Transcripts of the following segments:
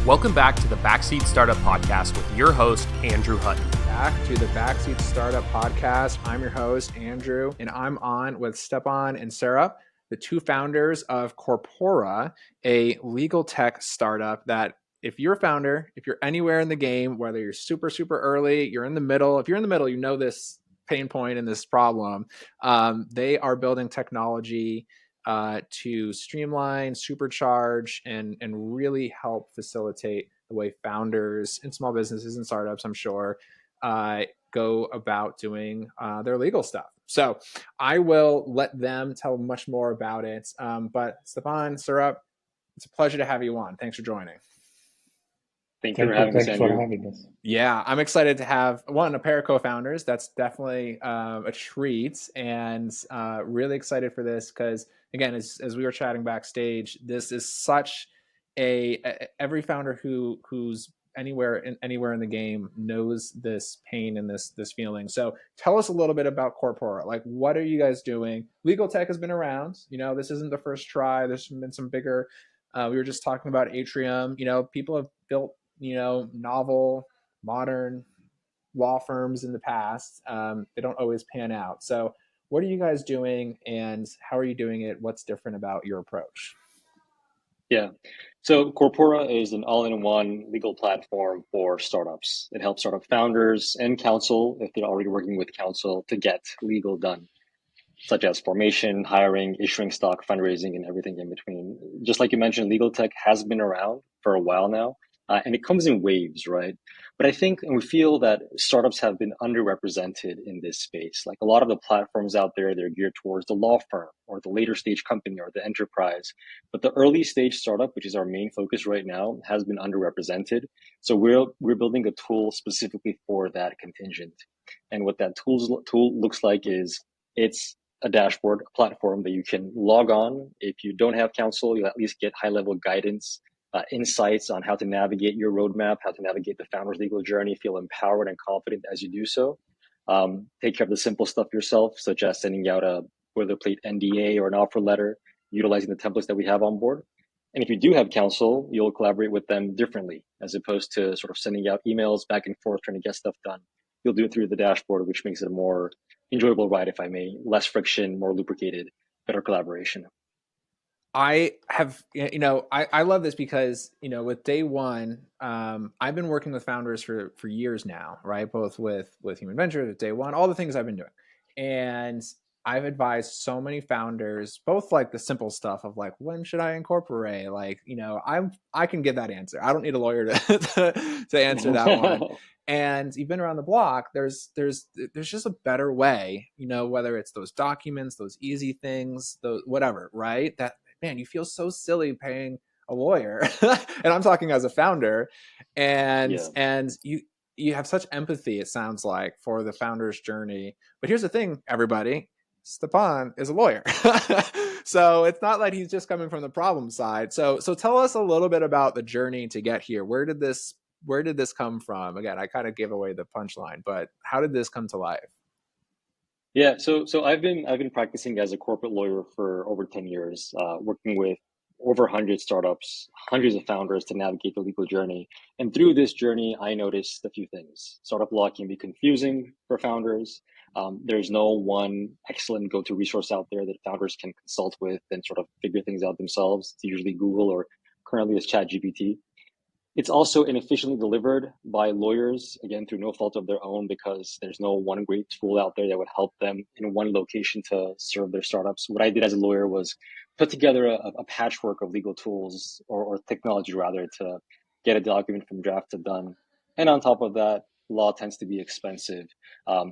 Welcome back to the Backseat Startup Podcast with your host, Andrew Hutton. Back to the Backseat Startup Podcast. I'm your host, Andrew, and I'm on with Stepan and Serop, the two founders of Corpora, a legal tech startup that if you're a founder, if you're anywhere in the game, whether you're super early, you're in the middle, if you're in the middle, you know this pain point and this problem. They are building technology to streamline, supercharge, and really help facilitate the way founders and small businesses and startups, I'm sure, go about doing their legal stuff. So I will let them tell much more about it. But Stepan, Serop, it's a pleasure to have you on. Thanks for joining. Thank you for having us, Andrew. Yeah, I'm excited to have a pair of co-founders. That's definitely a treat, and really excited for this because, again, as we were chatting backstage, this is such every founder who's anywhere in the game knows this pain and this feeling. So tell us a little bit about Corpora. Like, what are you guys doing? Legal tech has been around. This isn't the first try. There's been some bigger. We were just talking about Atrium. People have built novel, modern law firms in the past. They don't always pan out. So what are you guys doing and how are you doing it? What's different about your approach? Yeah. So Corpora is an all-in-one legal platform for startups. It helps startup founders and counsel, if they're already working with counsel, to get legal done, such as formation, hiring, issuing stock, fundraising, and everything in between. Just like you mentioned, legal tech has been around for a while now, and it comes in waves, right? But I think and we feel that startups have been underrepresented in this space. Like a lot of the platforms out there, they're geared towards the law firm or the later stage company or the enterprise. But the early stage startup, which is our main focus right now, has been underrepresented. So we're building a tool specifically for that contingent. And what that tool looks like is it's a dashboard, a platform that you can log on. If you don't have counsel, you'll at least get high-level guidance, insights on how to navigate your roadmap, how to navigate the founder's legal journey, feel empowered and confident as you do so. Take care of the simple stuff yourself, such as sending out a boilerplate NDA or an offer letter, utilizing the templates that we have on board. And if you do have counsel, you'll collaborate with them differently, as opposed to sort of sending out emails back and forth, trying to get stuff done. You'll do it through the dashboard, which makes it a more enjoyable ride, if I may, less friction, more lubricated, better collaboration. I have, I love this because, with day one, I've been working with founders for years now, right? Both with Human Ventures, with day one, all the things I've been doing. And I've advised so many founders, both like the simple stuff of like, when should I incorporate? Like, I can give that answer. I don't need a lawyer to answer that one. And you've been around the block. There's just a better way, whether it's those documents, those easy things, those whatever, right? That, man, you feel so silly paying a lawyer, and I'm talking as a founder, and you have such empathy, it sounds like, for the founder's journey. But here's the thing, everybody. Stepan is a lawyer. So it's not like he's just coming from the problem side. So tell us a little bit about the journey to get here. Where did this come from? Again, I kind of gave away the punchline, but how did this come to life? Yeah, so I've been practicing as a corporate lawyer for over 10 years, working with over 100 startups, hundreds of founders to navigate the legal journey. And through this journey, I noticed a few things. Startup law can be confusing for founders. There's no one excellent go-to resource out there that founders can consult with and sort of figure things out themselves. It's usually Google, or currently it's ChatGPT. It's also inefficiently delivered by lawyers, again, through no fault of their own, because there's no one great tool out there that would help them in one location to serve their startups. What I did as a lawyer was put together a patchwork of legal tools or technology, rather, to get a document from draft to done. And on top of that, law tends to be expensive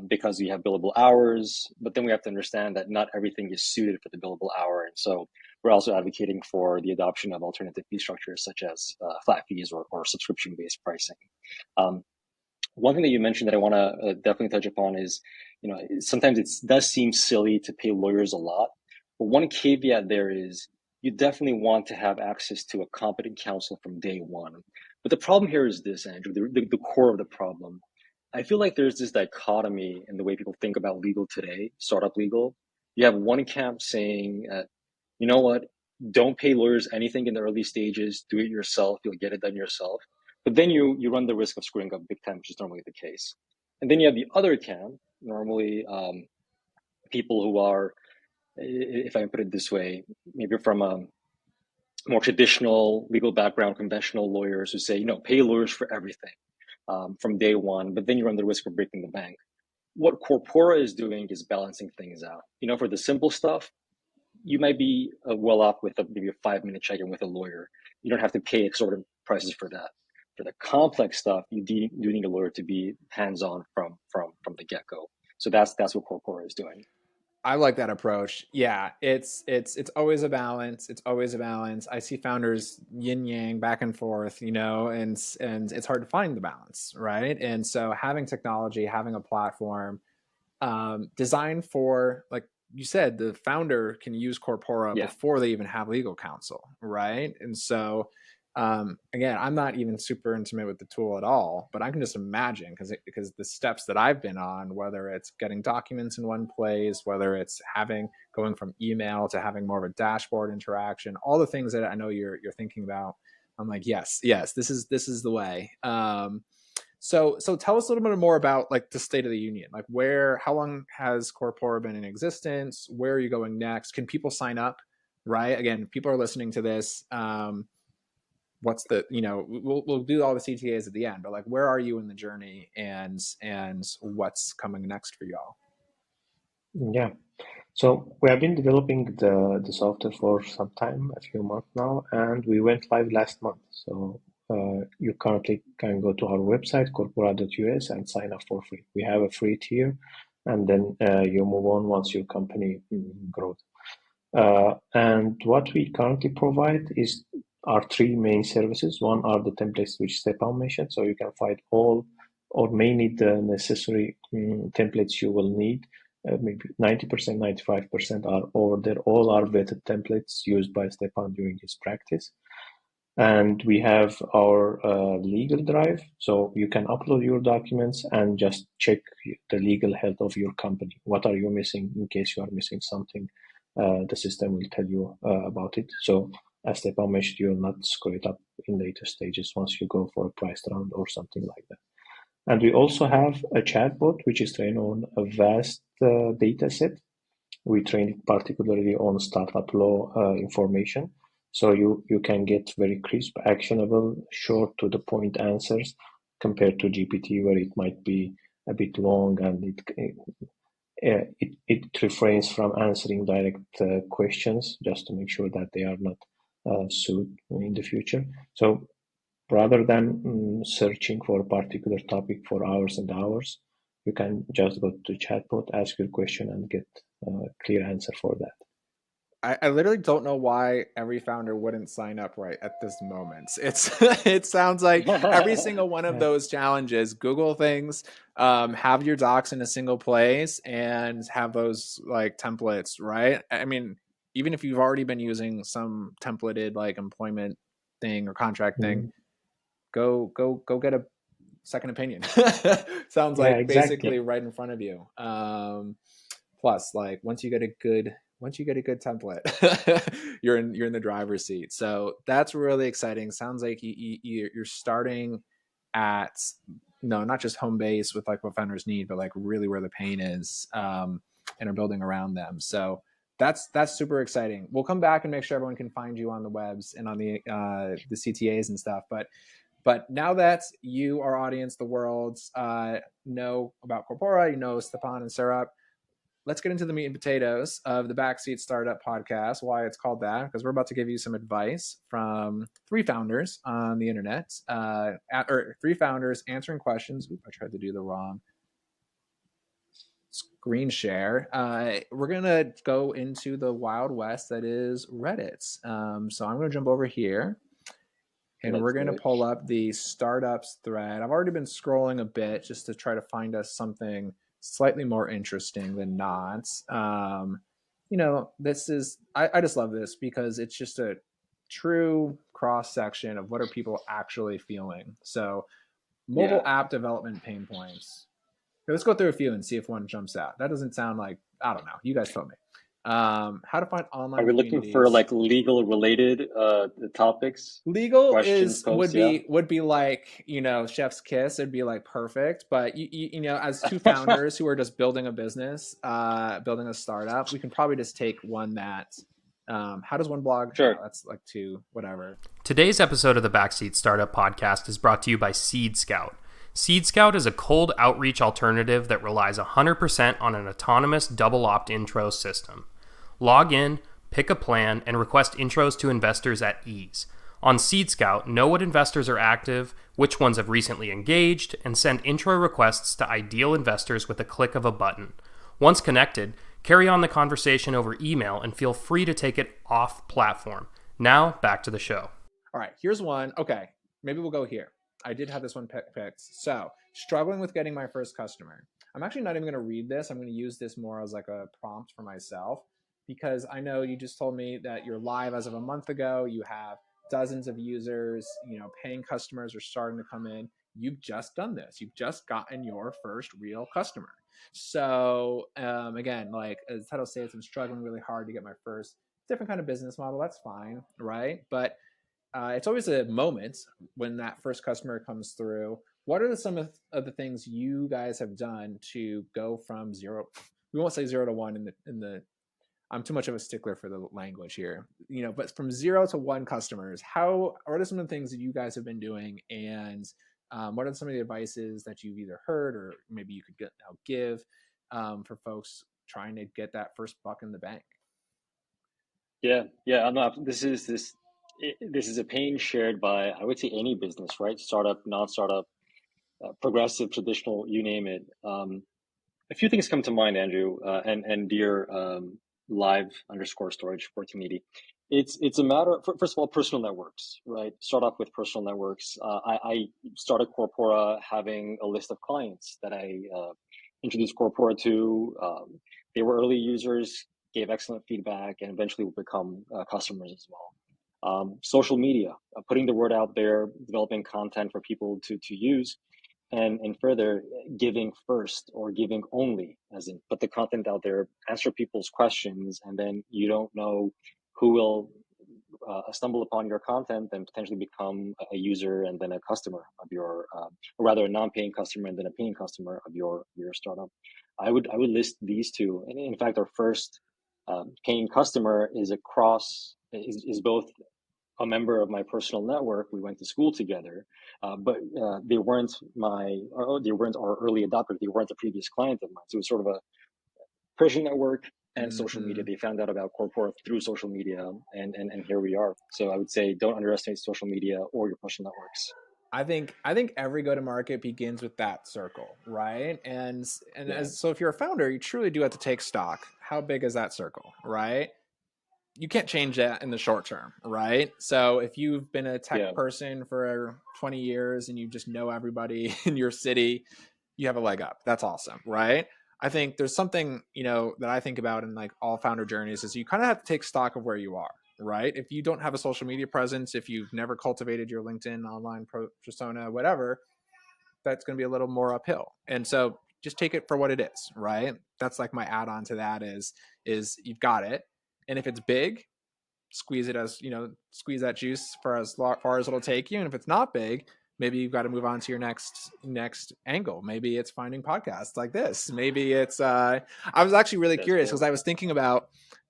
because we have billable hours, but then we have to understand that not everything is suited for the billable hour. And so we're also advocating for the adoption of alternative fee structures, such as flat fees or subscription-based pricing. One thing that you mentioned that I want to definitely touch upon is, sometimes it does seem silly to pay lawyers a lot, but one caveat there is you definitely want to have access to a competent counsel from day one. But the problem here is this, Andrew, the core of the problem. I feel like there's this dichotomy in the way people think about legal today, startup legal. You have one camp saying, you know what, don't pay lawyers anything in the early stages. Do it yourself. You'll get it done yourself. But then you run the risk of screwing up big time, which is normally the case. And then you have the other camp, normally people who are, if I can put it this way, maybe from a more traditional legal background, conventional lawyers who say, pay lawyers for everything from day one, but then you run the risk of breaking the bank. What Corpora is doing is balancing things out. For the simple stuff, you might be well off with maybe a 5-minute check-in with a lawyer. You don't have to pay exorbitant prices for that. For the complex stuff, you do need a lawyer to be hands-on from the get-go. So that's what Corpora is doing. I like that approach. Yeah, it's always a balance. It's always a balance. I see founders yin yang back and forth, and it's hard to find the balance, right? And so having technology, having a platform designed for, like you said, the founder can use Corpora before they even have legal counsel, right? And so again, I'm not even super intimate with the tool at all, but I can just imagine because the steps that I've been on, whether it's getting documents in one place, whether it's going from email to having more of a dashboard interaction, all the things that I know you're thinking about, I'm like, yes, this is the way. So tell us a little bit more about like the state of the union, like how long has Corpora been in existence? Where are you going next? Can people sign up? Right? Again, people are listening to this. What's the, we'll do all the CTAs at the end, but like, where are you in the journey and what's coming next for y'all? Yeah. So we have been developing the software for some time, a few months now, and we went live last month. So you currently can go to our website, corpora.us, and sign up for free. We have a free tier, and then you move on once your company grows. And what we currently provide is our 3 main services. One are the templates which Stepan mentioned, so you can find all or mainly the necessary templates you will need. Maybe 90%, 95% are over there. All are vetted templates used by Stepan during his practice. And we have our legal drive, so you can upload your documents and just check the legal health of your company. What are you missing? In case you are missing something, the system will tell you about it. So as Stepan mentioned, you will not screw it up in later stages once you go for a price round or something like that. And we also have a chatbot, which is trained on a vast data set. We train it particularly on startup law information. So you can get very crisp, actionable, short to the point answers compared to GPT, where it might be a bit long and it refrains from answering direct questions just to make sure that they are not sued in the future. So rather than searching for a particular topic for hours and hours, you can just go to the chatbot, ask your question, and get a clear answer for that. I literally don't know why every founder wouldn't sign up right at this moment. It sounds like every single one of those challenges, Google things, have your docs in a single place and have those like templates, right? I mean, even if you've already been using some templated like employment thing or contract thing, go get a second opinion. Sounds like exactly. Basically right in front of you. Plus, like once you get a good template, you're in the driver's seat. So that's really exciting. Sounds like you're starting at not just home base with like what founders need, but like really where the pain is, and are building around them. So that's super exciting. We'll come back and make sure everyone can find you on the webs and on the CTAs and stuff. But now that you, our audience, the world, know about Corpora, Stepan and Serop, let's get into the meat and potatoes of the Backseat Startup Podcast, why it's called that, because we're about to give you some advice from 3 founders on the internet, or 3 founders answering questions. Oop, I tried to do the wrong screen share. We're going to go into the Wild West that is Reddit. So I'm going to jump over here. And we're going to pull up the startups thread. I've already been scrolling a bit just to try to find us something slightly more interesting than not. This is, I just love this because it's just a true cross section of what are people actually feeling. So mobile app development pain points. Okay, let's go through a few and see if one jumps out. That doesn't sound like, I don't know. You guys tell me. How to find online Are we looking for communities. like legal related topics, Legal questions, posts? Yeah. would be like, chef's kiss. It'd be like perfect. But as two founders who are just building a business, building a startup, we can probably just take one that. How does one blog? Sure. That's like two, whatever. Today's episode of the Backseat Startup Podcast is brought to you by SeedScout. SeedScout is a cold outreach alternative that relies 100% on an autonomous double opt-intro system. Log in, pick a plan, and request intros to investors at ease. On SeedScout, know what investors are active, which ones have recently engaged, and send intro requests to ideal investors with a click of a button. Once connected, carry on the conversation over email and feel free to take it off platform. Now, back to the show. All right, here's one. Okay, maybe we'll go here. I did have this one picked. So, struggling with getting my first customer. I'm actually not even going to read this. I'm going to use this more as like a prompt for myself, because I know you just told me that you're live as of a month ago. You have dozens of users, paying customers are starting to come in. You've just done this. You've just gotten your first real customer. So again, like as Teto says, I'm struggling really hard to get my first different kind of business model. That's fine, right? But it's always a moment when that first customer comes through. What are some of the things you guys have done to go from zero? We won't say 0 to 1 in the I'm too much of a stickler for the language here, but from 0 to 1 customers, what are some of the things that you guys have been doing? And what are some of the advices that you've either heard or maybe you could give for folks trying to get that first buck in the bank? Yeah. I'm not, this is a pain shared by, I would say, any business, right? Startup, non-startup, progressive, traditional, you name it. A few things come to mind, Andrew, and dear live_storage 1480. It's a matter of, first of all, personal networks, right? Start off with personal networks. I started Corpora having a list of clients that I introduced Corpora to. They were early users, gave excellent feedback, and eventually will become customers as well. Social media, putting the word out there, developing content for people to use. And further, giving first or giving only, as in put the content out there, answer people's questions, and then you don't know who will stumble upon your content and potentially become a user and then a customer of your, or rather a non-paying customer and then a paying customer of your startup. I would list these two. And in fact, our first paying customer is both a member of my personal network. We went to school together, but they weren't our early adopters. They weren't a previous client of mine. So it was sort of a Persian network and social media. They found out about Corpora through social media, and here we are. So I would say don't underestimate social media or your personal networks. I think every go-to-market begins with that circle, right? And yeah. So if you're a founder, you truly do have to take stock. How big is that circle, right? You can't change that in the short term, right? So if you've been a tech person for 20 years and you just know everybody in your city, you have a leg up. That's awesome, right? I think there's something, that I think about in like all founder journeys is you kind of have to take stock of where you are, right? If you don't have a social media presence, if you've never cultivated your LinkedIn online persona, whatever, that's going to be a little more uphill. And so just take it for what it is, right? That's like my add-on to that is you've got it. And if it's big, squeeze that juice for as far as it'll take you. And if it's not big, maybe you've got to move on to your next angle. Maybe it's finding podcasts like this. Maybe it's, I was actually really curious because I was thinking about,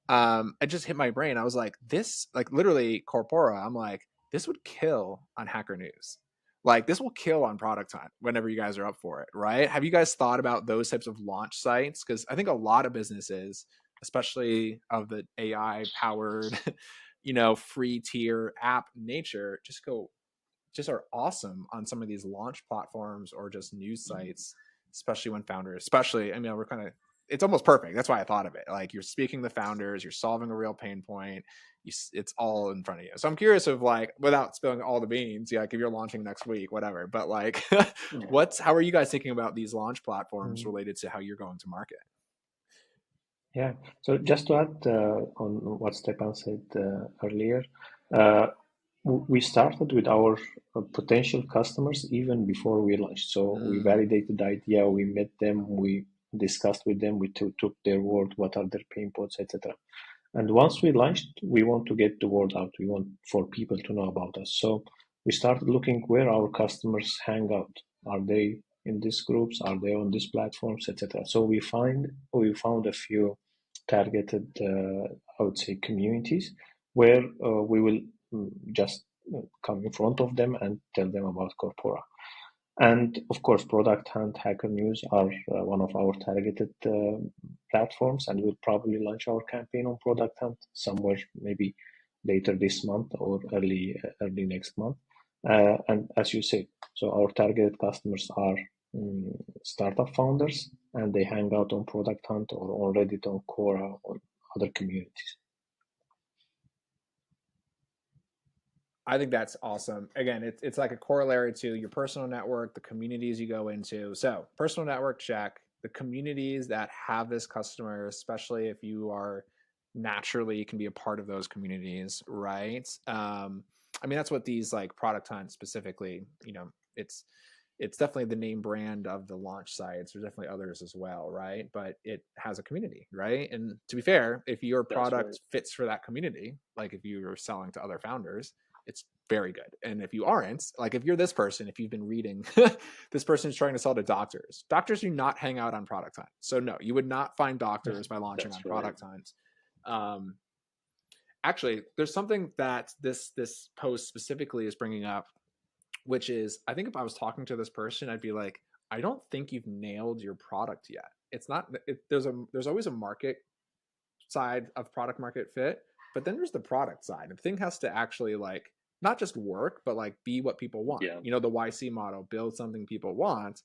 it just hit my brain. I was like, this, like literally Corpora, I'm like, this would kill on Hacker News. Like this will kill on Product Hunt whenever you guys are up for it, right? Have you guys thought about those types of launch sites? Because I think a lot of businesses, especially of the AI powered, free tier app nature, just are awesome on some of these launch platforms or just news sites, especially when founders, it's almost perfect. That's why I thought of it. Like you're speaking to the founders, you're solving a real pain point. It's all in front of you. So I'm curious of like, without spilling all the beans, like if you're launching next week, whatever, but like how are you guys thinking about these launch platforms related to how you're going to market? Yeah. So just to add on what Stepan said earlier, we started with our potential customers even before we launched. So we validated the idea, we met them, we discussed with them, we took their word, what are their pain points, etc. And once we launched, we want to get the word out. We want for people to know about us. So we started looking where our customers hang out. Are they in these groups? Are they on these platforms, etc.? So we found a few targeted, I would say, communities where we will just come in front of them and tell them about Corpora. And of course, Product Hunt, Hacker News are one of our targeted platforms, and we'll probably launch our campaign on Product Hunt somewhere maybe later this month or early next month. And as you said, so our targeted customers are startup founders, and they hang out on Product Hunt or on Reddit, on Quora, on other communities. I think that's awesome. Again, it's like a corollary to your personal network, the communities you go into. So personal network, check. The communities that have this customer, especially if you are naturally, you can be a part of those communities, right? I mean, that's what these like Product Hunt specifically, it's definitely the name brand of the launch sites. There's definitely others as well, right? But it has a community, right? And to be fair, if your product fits for that community, like if you're selling to other founders, it's very good. And if you aren't, like if you're this person, if you've been reading, this person is trying to sell to doctors. Doctors do not hang out on Product Hunt. So no, you would not find doctors by launching on Product Hunt. Actually, there's something that this post specifically is bringing up, which is, I think if I was talking to this person, I'd be like, I don't think you've nailed your product yet. It's not, there's always a market side of product market fit, but then there's the product side. The thing has to actually like not just work, but like be what people want. Yeah. The YC model, build something people want.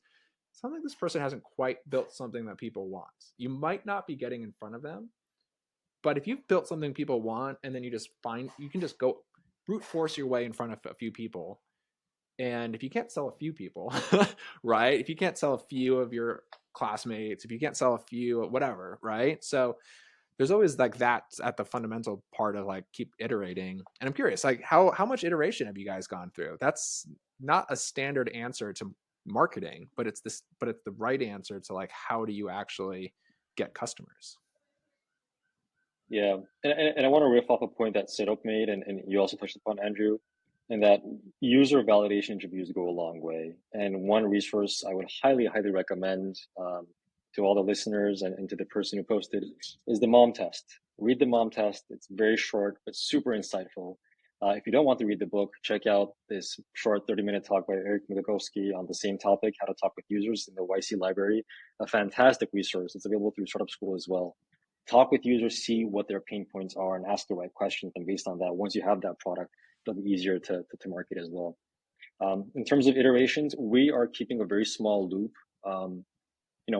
Sounds like this person hasn't quite built something that people want. You might not be getting in front of them, but if you've built something people want, and then you can just go brute force your way in front of a few people. And if you can't sell a few people, right? If you can't sell a few of your classmates, if you can't sell a few, whatever, right? So there's always like that at the fundamental part of like keep iterating. And I'm curious, like how much iteration have you guys gone through? That's not a standard answer to marketing, but it's the right answer to like, how do you actually get customers? Yeah, and I want to riff off a point that Serop made, and you also touched upon, Andrew, and that user validation interviews go a long way. And one resource I would highly, highly recommend to all the listeners and to the person who posted is the mom test. Read the mom test. It's very short, but super insightful. If you don't want to read the book, check out this short 30-minute talk by Eric Migakowski on the same topic, how to talk with users in the YC library. A fantastic resource. It's available through Startup School as well. Talk with users, see what their pain points are, and ask the right questions. And based on that, once you have that product, it'll be easier to market as well. In terms of iterations, we are keeping a very small loop.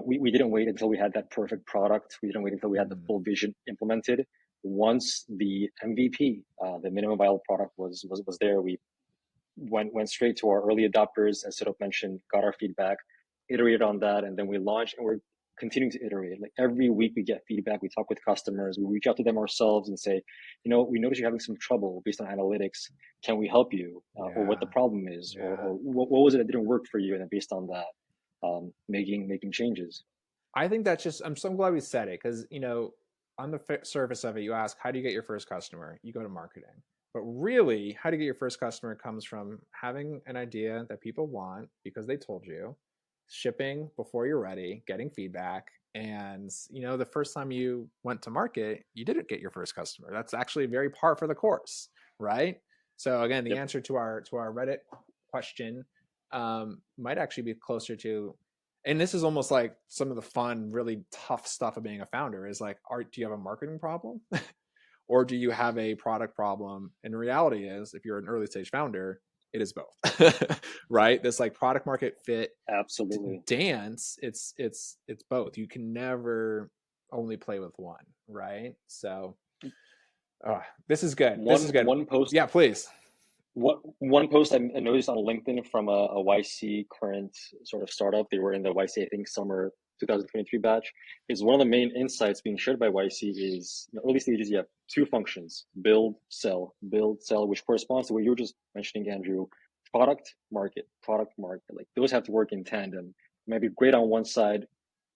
We didn't wait until we had that perfect product. We didn't wait until we had the full vision implemented. Once the MVP, the minimum viable product was there, we went straight to our early adopters, as Serop mentioned, got our feedback, iterated on that, and then we launched, and we're continuing to iterate. Like every week we get feedback, we talk with customers, we reach out to them ourselves and say, we notice you're having some trouble based on analytics. Can we help you? Or what the problem is, or what was it that didn't work for you? And then based on that, making changes. I think that's I'm so glad we said it, because, on the surface of it, you ask, how do you get your first customer? You go to marketing. But really, how to get your first customer comes from having an idea that people want because they told you, shipping before you're ready, getting feedback. And, the first time you went to market, you didn't get your first customer. That's actually very par for the course, right? So again, the answer to our Reddit question might actually be closer to, and this is almost like some of the fun, really tough stuff of being a founder is like, do you have a marketing problem? Or do you have a product problem? And the reality is, if you're an early stage founder, it is both, right? This like product market fit absolutely dance. It's both. You can never only play with one, right? So this is good. This is good. One post. Yeah, please. One post I noticed on LinkedIn from a YC current sort of startup. They were in the YC, I think, summer 2023 batch. Is one of the main insights being shared by YC is in the early stages, you have two functions: build, sell, which corresponds to what you were just mentioning, Andrew. Product, market. Like those have to work in tandem. It might be great on one side,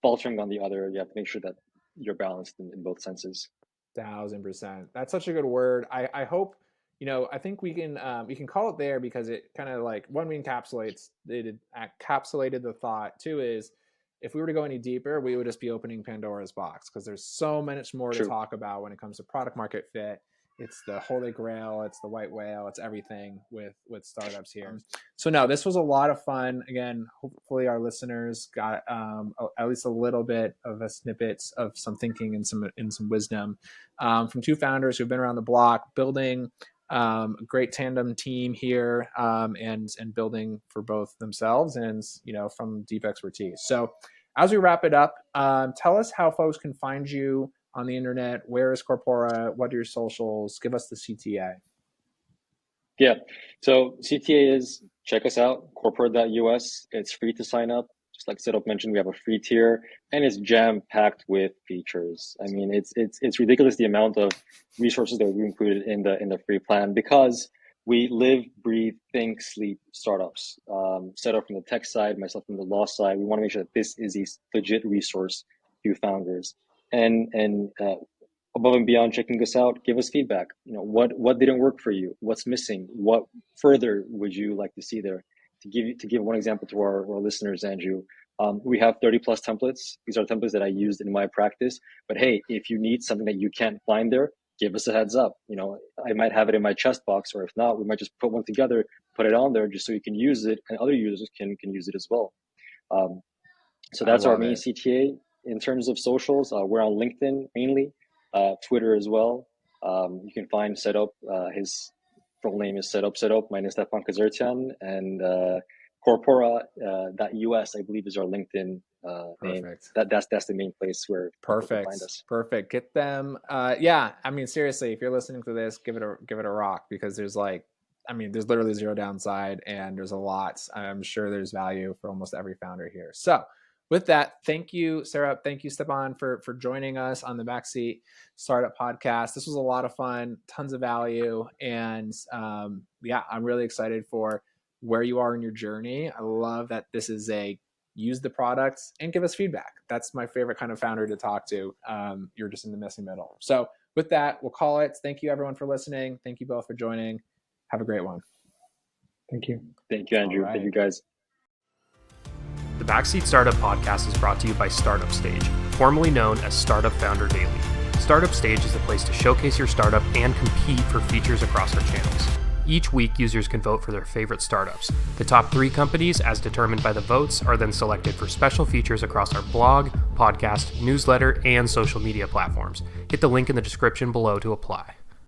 faltering on the other, you have to make sure that you're balanced in both senses. 1000%. That's such a good word. I hope, I think we can call it there, because it kind of like, one, we encapsulated the thought. Two is, if we were to go any deeper, we would just be opening Pandora's box, because there's so much more to talk about when it comes to product market fit. It's the holy grail, it's the white whale, it's everything with startups here. So no, this was a lot of fun. Again, hopefully our listeners got at least a little bit of a snippet of some thinking and some wisdom from two founders who've been around the block building a great tandem team here, and building for both themselves and from deep expertise. So as we wrap it up, tell us how folks can find you on the internet. Where is Corpora? What are your socials? Give us the CTA. Yeah. So CTA is, check us out, corpora.us. It's free to sign up. Just like Serop mentioned, we have a free tier, and it's jam-packed with features. I mean, it's ridiculous the amount of resources that we included in the free plan, because we live, breathe, think, sleep startups. Serop from the tech side, myself from the law side. We want to make sure that this is a legit resource to founders. And above and beyond checking us out, give us feedback. What didn't work for you? What's missing? What further would you like to see there? To give one example to our listeners, Andrew, we have 30 plus templates. These are templates that I used in my practice. But hey, if you need something that you can't find there, give us a heads up. I might have it in my chest box, or if not, we might just put one together, put it on there just so you can use it, and other users can use it as well. So that's our main CTA. In terms of socials, we're on LinkedIn mainly, Twitter as well. You can find Serop. His full name is Serop. Mine is Stepan Khzrtian, and Corpora.us, I believe, is our LinkedIn name. That's the main place where people can find us. Perfect. Get them. Yeah. I mean, seriously, if you're listening to this, give it a rock, because there's literally zero downside, and there's a lot. I'm sure there's value for almost every founder here. So with that, thank you, Serop. Thank you, Stepan, for joining us on the Backseat Startup Podcast. This was a lot of fun, tons of value, and I'm really excited for where you are in your journey. I love that this is use the products and give us feedback. That's my favorite kind of founder to talk to. You're just in the messy middle. So with that, we'll call it. Thank you, everyone, for listening. Thank you both for joining. Have a great one. Thank you. Thank you, Andrew. Thank you, guys. The Backseat Startup Podcast is brought to you by StartupStage, formerly known as Startup Founder Daily. StartupStage is the place to showcase your startup and compete for features across our channels. Each week, users can vote for their favorite startups. The top 3 companies, as determined by the votes, are then selected for special features across our blog, podcast, newsletter, and social media platforms. Hit the link in the description below to apply.